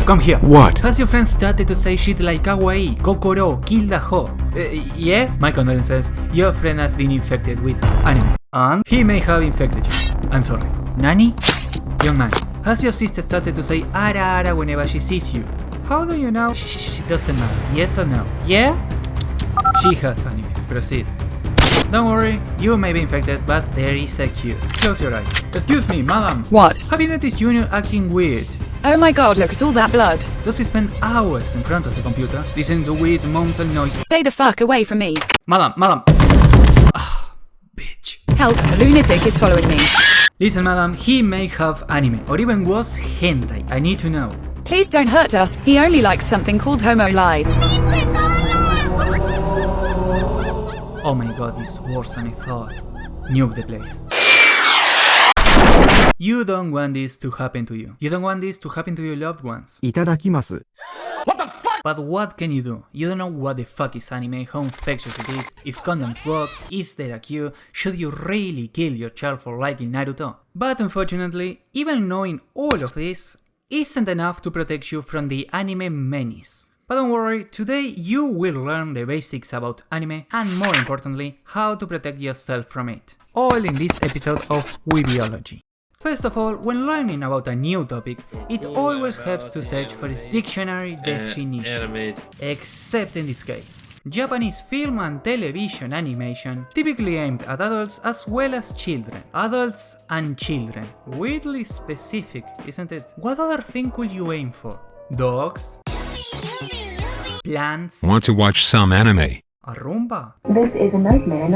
come here. What? Has your friend started to say shit like kawaii, kokoro, kill the ho? Yeah? My condolences. Your friend has been infected with anime. He may have infected you. I'm sorry. Nani? Young man, has your sister started to say ara ara whenever she sees you? How do you know? Shh, doesn't matter. Yes or no? Yeah? She has anime. Proceed. Don't worry, you may be infected, but there is a cure. Close your eyes. Excuse me, madam. What? Have you noticed Junior acting weird? Oh my god, look at all that blood. Does he spend hours in front of the computer, listening to weird moans and noises? Stay the fuck away from me. Madam. Ah, bitch. Help, a lunatic is following me. Listen, madam, he may have anime, or even worse, hentai. I need to know. Please don't hurt us, he only likes something called Homo Live. Oh my god, this is worse than I thought. Nuke the place. You don't want this to happen to you. You don't want this to happen to your loved ones. いただきます。 But what can you do? You don't know what the fuck is anime, how infectious it is, if condoms work, is there a cure, should you really kill your child for liking Naruto? But unfortunately, even knowing all of this isn't enough to protect you from the anime menace. But don't worry, today you will learn the basics about anime and more importantly, how to protect yourself from it. All in this episode of Webiology. First of all, when learning about a new topic, it always helps to search for its dictionary definition. Except in this case. Japanese film and television animation typically aimed at adults as well as children. Adults and children. Weirdly specific, isn't it? What other thing could you aim for? Dogs? Plants? Want to watch some anime? A Roomba? This is a nightmare.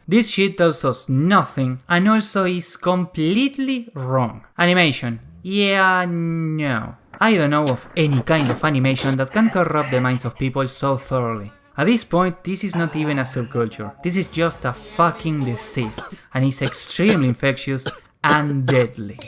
This shit tells us nothing and also is completely wrong. Animation? Yeah, no. I don't know of any kind of animation that can corrupt the minds of people so thoroughly. At this point, this is not even a subculture. This is just a fucking disease, and it's extremely infectious and deadly.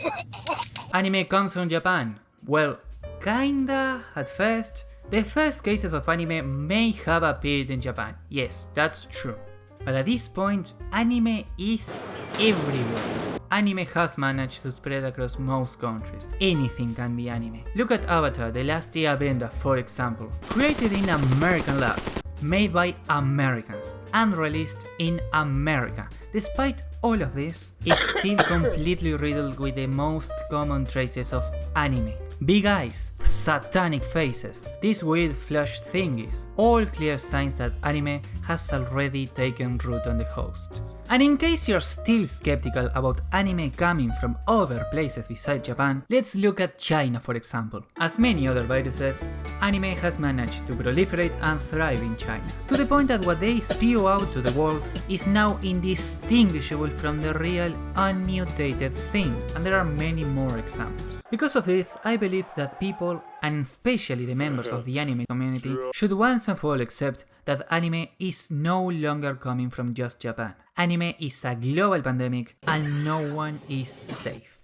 Anime comes from Japan. Well, kinda at first. The first cases of anime may have appeared in Japan. Yes, that's true. But at this point, anime is everywhere. Anime has managed to spread across most countries. Anything can be anime. Look at Avatar: The Last Airbender, for example. Created in American labs, made by Americans, and released in America. Despite all of this, it's still completely riddled with the most common traces of anime. Big eyes, satanic faces, these weird flush thingies, all clear signs that anime has already taken root on the host. And in case you're still skeptical about anime coming from other places besides Japan, let's look at China for example. As many other viruses, anime has managed to proliferate and thrive in China, to the point that what they spew out to the world is now indistinguishable from the real unmutated thing, and there are many more examples. Because of this, I believe that people, and especially the members of the anime community, should once and for all accept that anime is no longer coming from just Japan. Anime is a global pandemic and no one is safe.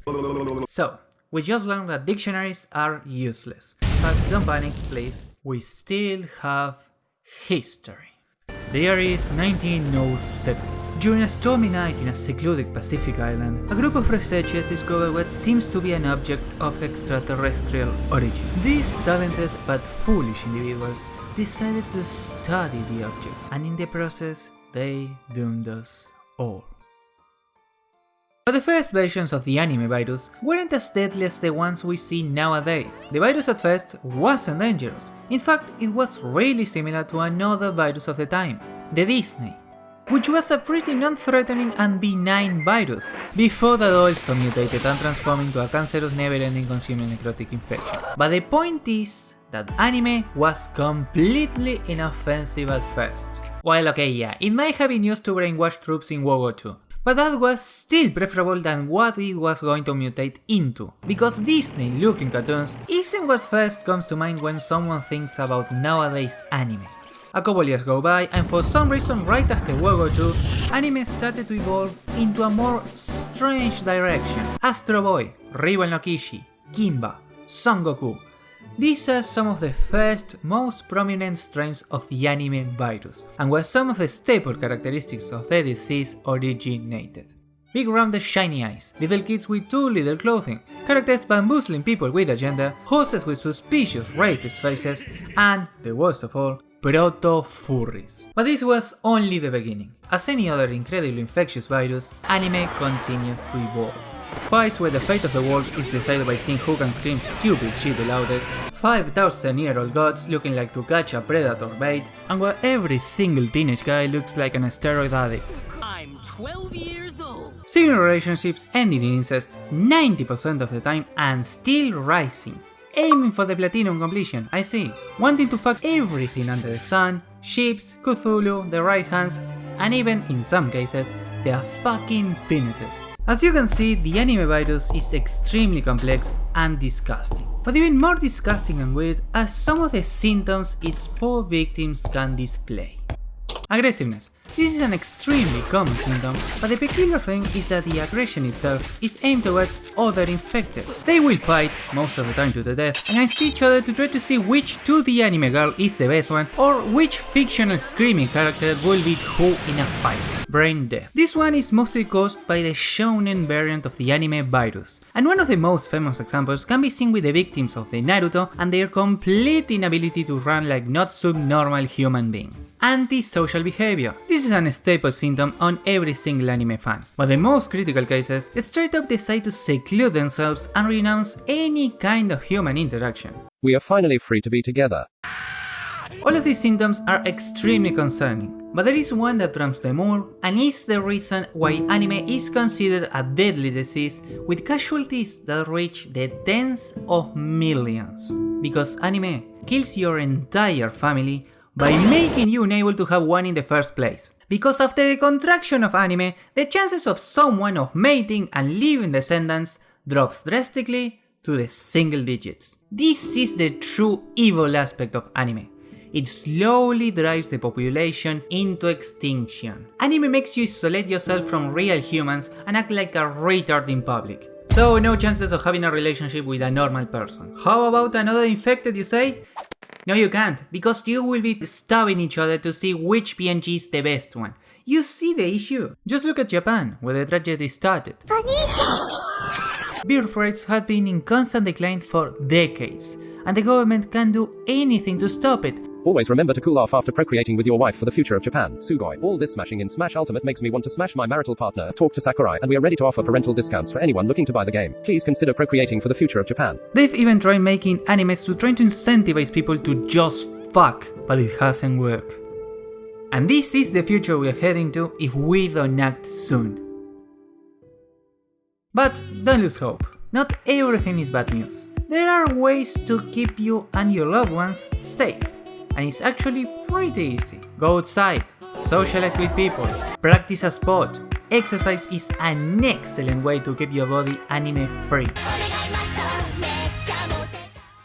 So, we just learned that dictionaries are useless. But don't panic, please. We still have history. The year is 1907. During a stormy night in a secluded Pacific island, a group of researchers discovered what seems to be an object of extraterrestrial origin. These talented but foolish individuals decided to study the object, and in the process, they doomed us all. But the first versions of the anime virus weren't as deadly as the ones we see nowadays. The virus at first wasn't dangerous. In fact, it was really similar to another virus of the time, the Disney, which was a pretty non-threatening and benign virus, before that also mutated and transformed into a cancerous never-ending consuming necrotic infection. But the point is that anime was completely inoffensive at first. While okay, yeah, it might have been used to brainwash troops in World War II, but that was still preferable than what it was going to mutate into, because Disney-looking cartoons isn't what first comes to mind when someone thinks about nowadays anime. A couple years go by, and for some reason right after World War II, anime started to evolve into a more strange direction. Astro Boy, Rival no Kishi, Kimba, Son Goku. These are some of the first, most prominent strains of the anime virus, and where some of the staple characteristics of the disease originated. big rounded shiny eyes, little kids with too little clothing, characters bamboozling people with agenda, horses with suspicious rapist faces, and, the worst of all, proto-furries. But this was only the beginning. As any other incredibly infectious virus, anime continued to evolve. Fights where the fate of the world is decided by seeing who can scream stupid shit the loudest, 5,000-year-old gods looking like to catch a predator bait, and where every single teenage guy looks like an steroid addict. I'm 12 years old. Single relationships ending in incest 90% of the time and still rising. Aiming for the platinum completion, I see. Wanting to fuck everything under the sun, ships, Cthulhu, the right hands, and even, in some cases, their fucking penises. As you can see, the anime virus is extremely complex and disgusting. But even more disgusting and weird are some of the symptoms its poor victims can display. Aggressiveness. This is an extremely common symptom, but the peculiar thing is that the aggression itself is aimed towards other infected. They will fight, most of the time to the death, against each other to try to see which 2D anime girl is the best one, or which fictional screaming character will beat who in a fight. Brain death. This one is mostly caused by the shonen variant of the anime virus, and one of the most famous examples can be seen with the victims of the Naruto and their complete inability to run like not subnormal human beings. Antisocial behavior. This is an staple symptom on every single anime fan, but the most critical cases straight up decide to seclude themselves and renounce any kind of human interaction. We are finally free to be together. All of these symptoms are extremely concerning, but there is one that trumps them all, and is the reason why anime is considered a deadly disease with casualties that reach the tens of millions. Because anime kills your entire family by making you unable to have one in the first place. Because after the contraction of anime, the chances of someone of mating and leaving descendants drops drastically to the single digits. This is the true evil aspect of anime. It slowly drives the population into extinction. Anime makes you isolate yourself from real humans and act like a retard in public. So no chances of having a relationship with a normal person. How about another infected, you say? No, you can't, because you will be stabbing each other to see which PNG is the best one. You see the issue? Just look at Japan, where the tragedy started. Birth rates have been in constant decline for decades, and the government can't do anything to stop it. Always remember to cool off after procreating with your wife for the future of Japan. Sugoi. All this smashing in Smash Ultimate makes me want to smash my marital partner. Talk to Sakurai, and we are ready to offer parental discounts for anyone looking to buy the game. Please consider procreating for the future of Japan. They've even tried making animes to try to incentivize people to just fuck, but it hasn't worked. And this is the future we are heading to if we don't act soon. But don't lose hope. Not everything is bad news. There are ways to keep you and your loved ones safe. And it's actually pretty easy. Go outside, socialize with people, practice a sport. Exercise is an excellent way to keep your body anime free.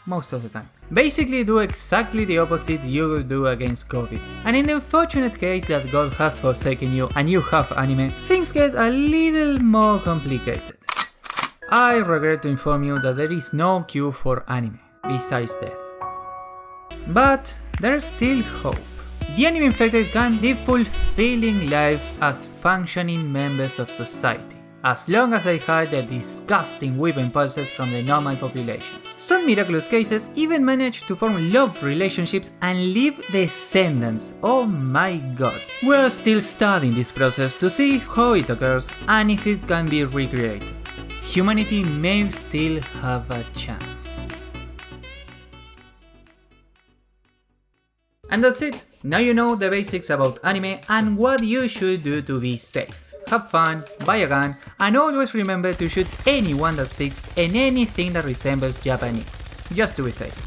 Most of the time. Basically do exactly the opposite you would do against COVID. And in the unfortunate case that God has forsaken you and you have anime, things get a little more complicated. I regret to inform you that there is no cure for anime, besides death. But there's still hope. The anime infected can live fulfilling lives as functioning members of society, as long as they hide the disgusting weeb impulses from the normal population. Some miraculous cases even manage to form love relationships and leave descendants. Oh my god. We're still studying this process to see how it occurs and if it can be recreated. Humanity may still have a chance. And that's it. Now you know the basics about anime and what you should do to be safe. Have fun, buy a gun, and always remember to shoot anyone that speaks in anything that resembles Japanese, just to be safe.